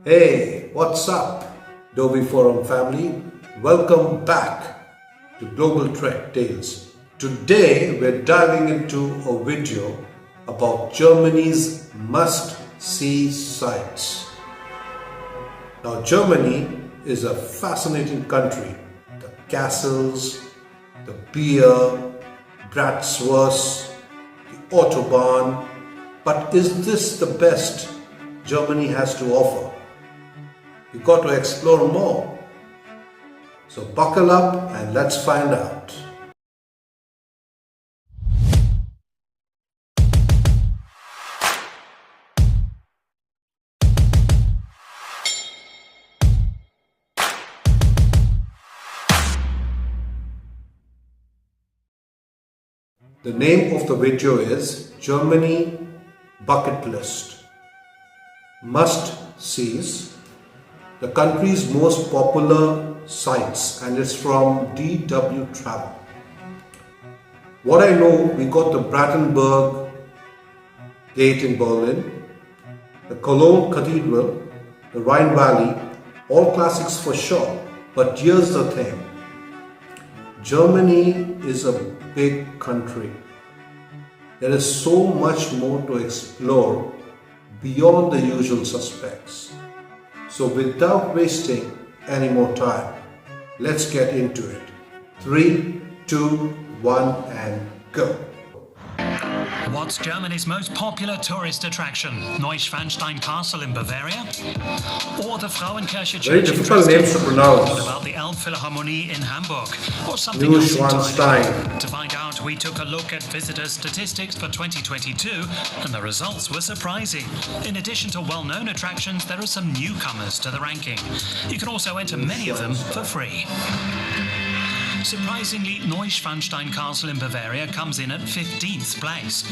Hey, what's up, Dovii Forum family? Welcome back to Global Trek Tales. Today we're diving into a video about Germany's must-see sites. Now, Germany is a fascinating country. The castles, the beer, Bratwurst, the Autobahn. But is this the best Germany has to offer? We've got to explore more. So buckle up and let's find out. The name of the video is Germany Bucket List. Must-sees, the country's most popular sites, and it's from DW Travel. What I know, we got the Brandenburg Gate in Berlin, the Cologne Cathedral, the Rhine Valley, all classics for sure. But here's the thing. Germany is a big country. There is so much more to explore beyond the usual suspects. So without wasting any more time, let's get into it. 3, 2, 1 and go. What's Germany's most popular tourist attraction? Neuschwanstein Castle in Bavaria? Or the Frauenkirche Very Church in difficult Dresden? names to pronounce. What about the Elbphilharmonie in Hamburg? Or something else Neuschwanstein. entirely? To find out, we took a look at visitor statistics for 2022, and the results were surprising. In addition to well-known attractions, there are some newcomers to the ranking. You can also enter many of them for free. Surprisingly, Neuschwanstein Castle in Bavaria comes in at 15th place.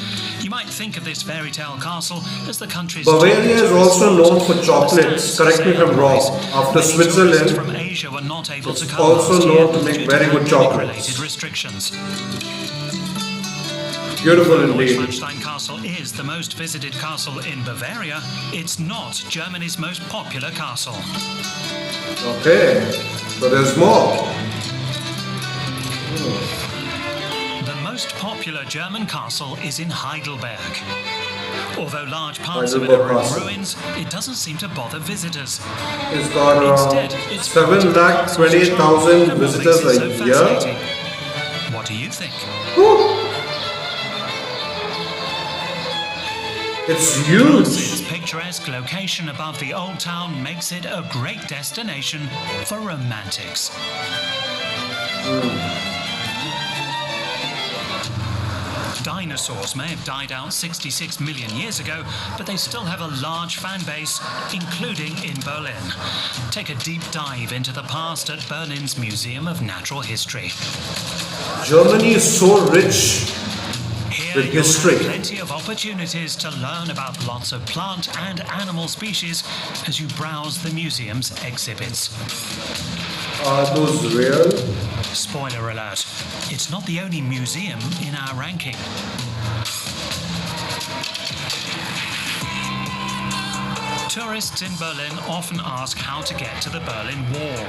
You might think of this fairy tale castle as the country's Bavaria is also known for chocolates, correct me if I'm wrong. After Switzerland, from Asia were not able to it's come also last known year to make due very good chocolates. pandemic-related restrictions. Beautiful indeed. Neuschwanstein Castle is the most visited castle in Bavaria. It's not Germany's most popular castle. Okay, so there's more. The most popular German castle is in Heidelberg. Although large parts of it Heidelberg are in Castle. ruins, it doesn't seem to bother visitors. It's got Instead, around it's full of 728,000 and what visitors makes it a so year. fascinating? What do you think? It's Its huge. picturesque location above the old town makes it a great destination for romantics. Dinosaurs may have died out 66 million years ago, but they still have a large fan base, including in Berlin. Take a deep dive into the past at Berlin's Museum of Natural History. Germany is so rich Here with you'll history. have plenty of opportunities to learn about lots of plant and animal species as you browse the museum's exhibits. Are those real? Spoiler alert, it's not the only museum in our ranking. Tourists in Berlin often ask how to get to the Berlin Wall.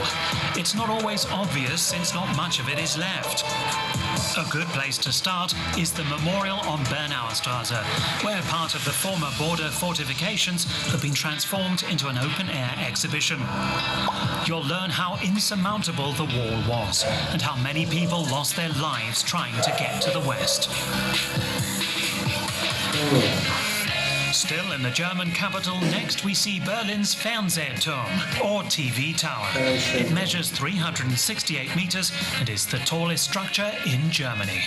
It's not always obvious since not much of it is left. A good place to start is the memorial on Bernauerstraße, where part of the former border fortifications have been transformed into an open-air exhibition. You'll learn how insurmountable the wall was and how many people lost their lives trying to get to the west. Still in the German capital, next we see Berlin's Fernsehturm, or TV tower. It measures 368 meters and is the tallest structure in Germany.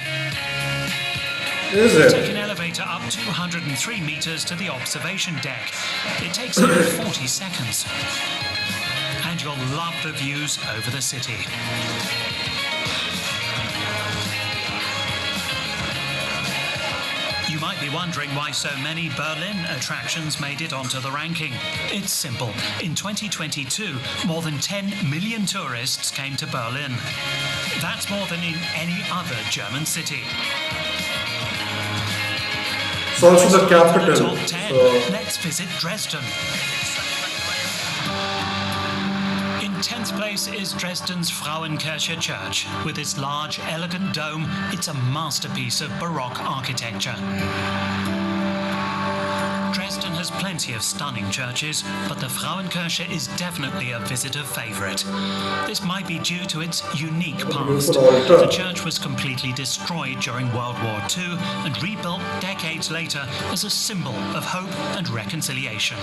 Is Take it? an elevator up 203 meters to the observation deck. It takes about 40 seconds. And you'll love the views over the city. You might be wondering why so many Berlin attractions made it onto the ranking. It's simple. In 2022, more than 10 million tourists came to Berlin. That's more than in any other German city. It's also the capital. Top 10. So Let's visit Dresden. 10th place is Dresden's Frauenkirche Church. With its large, elegant dome, it's a masterpiece of Baroque architecture. Dresden has plenty of stunning churches, but the Frauenkirche is definitely a visitor favourite. This might be due to its unique past. The church was completely destroyed during World War II and rebuilt decades later as a symbol of hope and reconciliation.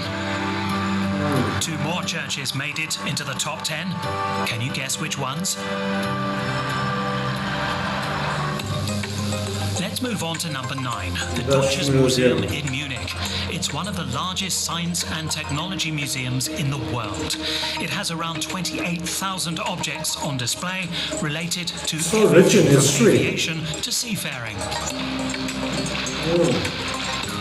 2 more churches made it into the top 10. Can you guess which ones? Let's move on to number 9, the Deutsches Museum in Munich. It's one of the largest science and technology museums in the world. It has around 28,000 objects on display related to everything from aviation to seafaring.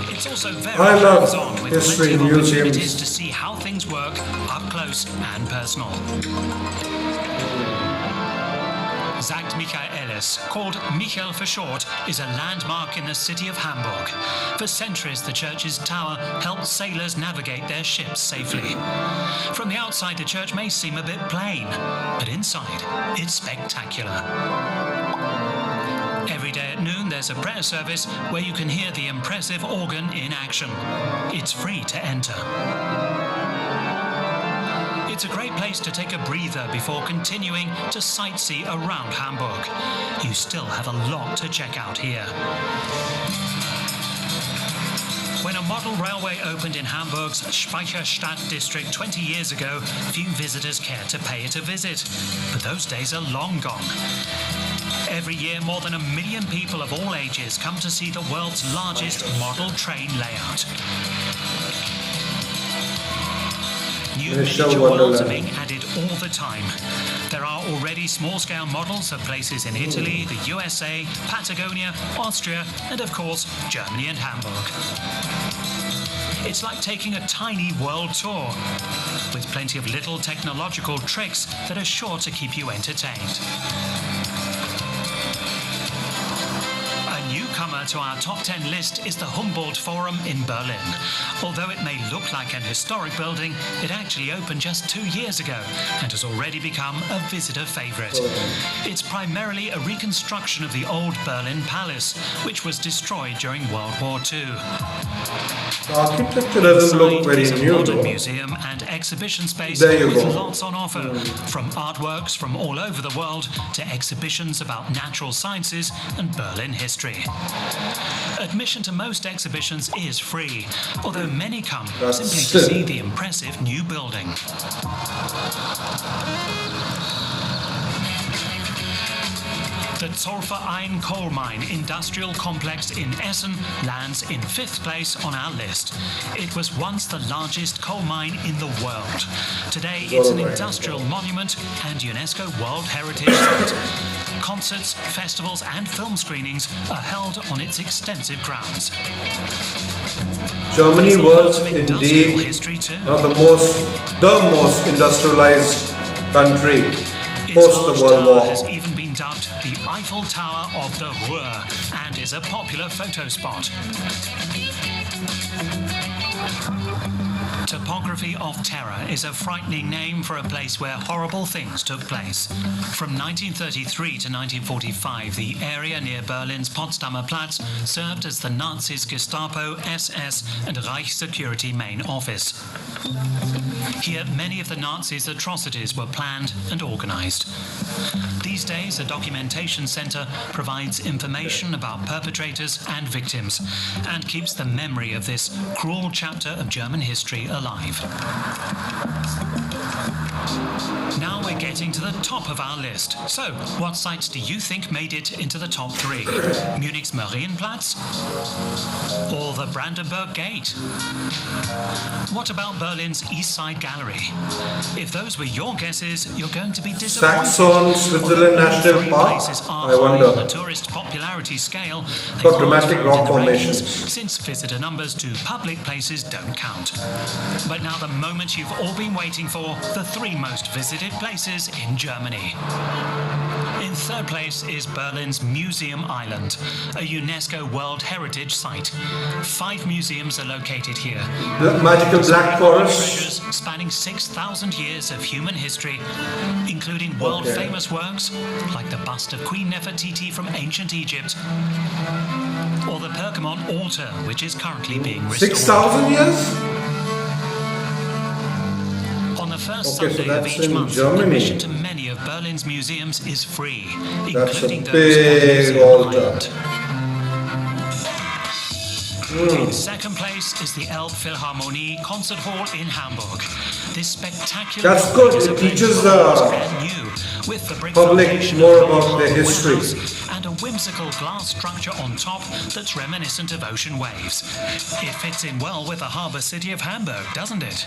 It's also very hands-on with plenty of opportunities to see how things work up close and personal. St. Michaelis, called Michael for short, is a landmark in the city of Hamburg. For centuries, the church's tower helped sailors navigate their ships safely. From the outside, the church may seem a bit plain, but inside, it's spectacular. Every day at noon, there's a prayer service where you can hear the impressive organ in action. It's free to enter. It's a great place to take a breather before continuing to sightsee around Hamburg. You still have a lot to check out here. When a model railway opened in Hamburg's Speicherstadt district 20 years ago, few visitors cared to pay it a visit. But those days are long gone. Every year, more than 1 million people of all ages come to see the world's largest model train layout. New miniature worlds are being added all the time. There are already small-scale models of places in Italy, the USA, Patagonia, Austria, and of course, Germany and Hamburg. It's like taking a tiny world tour, with plenty of little technological tricks that are sure to keep you entertained. Newcomer to our top 10 list is the Humboldt Forum in Berlin. Although it may look like an historic building, it actually opened just 2 years ago and has already become a visitor favourite. It's primarily a reconstruction of the old Berlin Palace, which was destroyed during World War II. The architecture doesn't look very Inside is a new modern though. museum and exhibition space There you with go. lots on offer, from artworks from all over the world to exhibitions about natural sciences and Berlin history. Admission to most exhibitions is free, although many come simply to see the impressive new building. The Zollverein coal mine industrial complex in Essen lands in 5th place on our list. It was once the largest coal mine in the world. Today it's an industrial monument and UNESCO World Heritage Site. Concerts, festivals and film screenings are held on its extensive grounds. Germany was Industrial indeed history too. the most industrialized country Its post the large World tower War. has even been dubbed the Eiffel Tower of the Ruhr and is a popular photo spot. Topography of Terror is a frightening name for a place where horrible things took place. From 1933 to 1945, the area near Berlin's Potsdamer Platz served as the Nazis' Gestapo, SS and Reich security main office. Here, many of the Nazis' atrocities were planned and organized. These days, a documentation center provides information about perpetrators and victims and keeps the memory of this cruel chapter of German history alive. Now we're getting to the top of our list. So, what sites do you think made it into the top 3? Munich's Marienplatz? Or the Brandenburg Gate? What about Berlin's East Side Gallery? If those were your guesses, you're going to be disappointed. Saxon on Switzerland National Three Park? places are I wonder. high on the tourist popularity scale. They Got can't dramatic count rock in the formations. rankings, since visitor numbers to public places don't count. But now the moment you've all been waiting for, the three most visited places in Germany. In third place is Berlin's Museum Island, a UNESCO World Heritage Site. 5 museums are located here. The magical Black Forest. Treasures spanning 6,000 years of human history, including world-famous works like the bust of Queen Nefertiti from ancient Egypt, or the Pergamon altar, which is currently being restored. 6,000 years? On the first Okay, so Sunday of that's each in month, Germany. admission to many of Berlin's museums is free, That's a including those on big Museum altar. Island. In second place is the Elbphilharmonie Concert Hall in Hamburg. This spectacular That's building good. is a It place teaches for the almost brand new, with the brick public foundation more of an about their old history. warehouse and a whimsical glass structure on top that's reminiscent of ocean waves. It fits in well with the harbour city of Hamburg, doesn't it?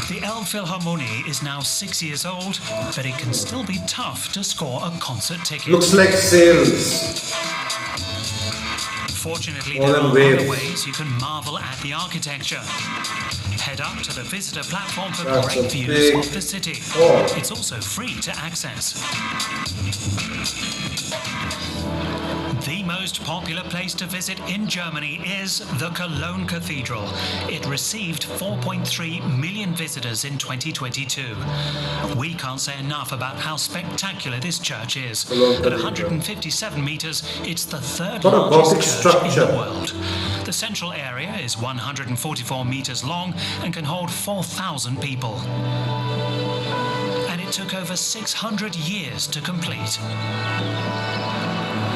The Elbphilharmonie is now 6 years old, but it can still be tough to score a concert ticket. Looks like sails. Fortunately, All there them are waves. other ways you can marvel at the architecture. Head up to the visitor platform for That's great a views big of the city. hall. It's also free to access. The most popular place to visit in Germany is the Cologne Cathedral. It received 4.3 million visitors in 2022. We can't say enough about how spectacular this church is. Cologne At Cathedral. 157 meters, it's the third What a largest Gothic church in structure. the world. The central area is 144 meters long and can hold 4,000 people. And it took over 600 years to complete.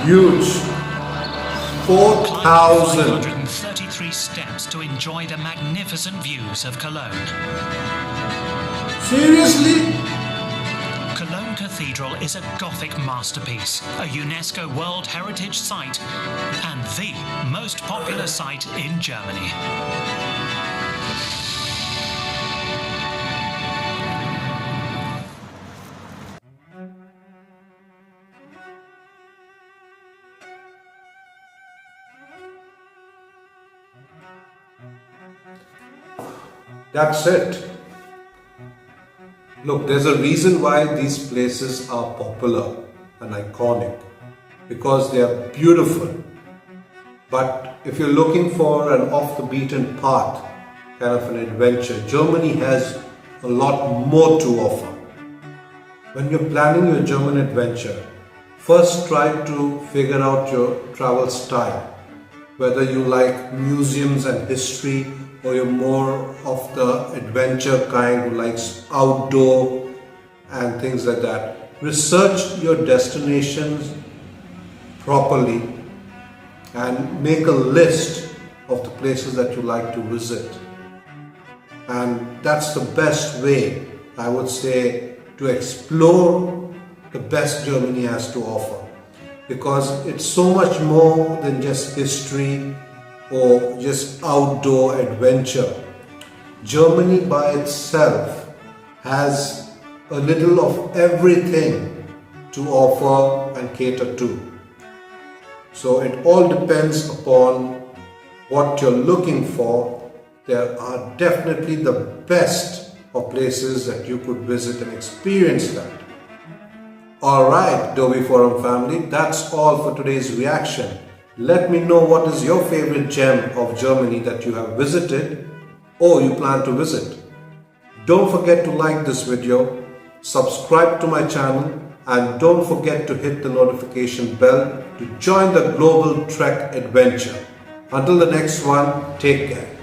Huge. Climb 4,000. 533 steps to enjoy the magnificent views of Cologne. Seriously? Cologne Cathedral is a Gothic masterpiece, a UNESCO World Heritage Site, and the most popular site in Germany. That's it. Look, there's a reason why these places are popular and iconic, because they are beautiful. But if you're looking for an off the beaten path kind of an adventure, Germany has a lot more to offer. When you're planning your German adventure, first try to figure out your travel style, whether you like museums and history, or you're more of the adventure kind who likes outdoor and things like that. Research your destinations properly and make a list of the places that you like to visit. And that's the best way, I would say, to explore the best Germany has to offer. Because it's so much more than just history or just outdoor adventure. Germany by itself has a little of everything to offer and cater to. So it all depends upon what you're looking for. There are definitely the best of places that you could visit and experience that. Alright, Dovii Forum family, that's all for today's reaction. Let me know what is your favorite gem of Germany that you have visited or you plan to visit. Don't forget to like this video, subscribe to my channel, and don't forget to hit the notification bell to join the global trek adventure. Until the next one, take care.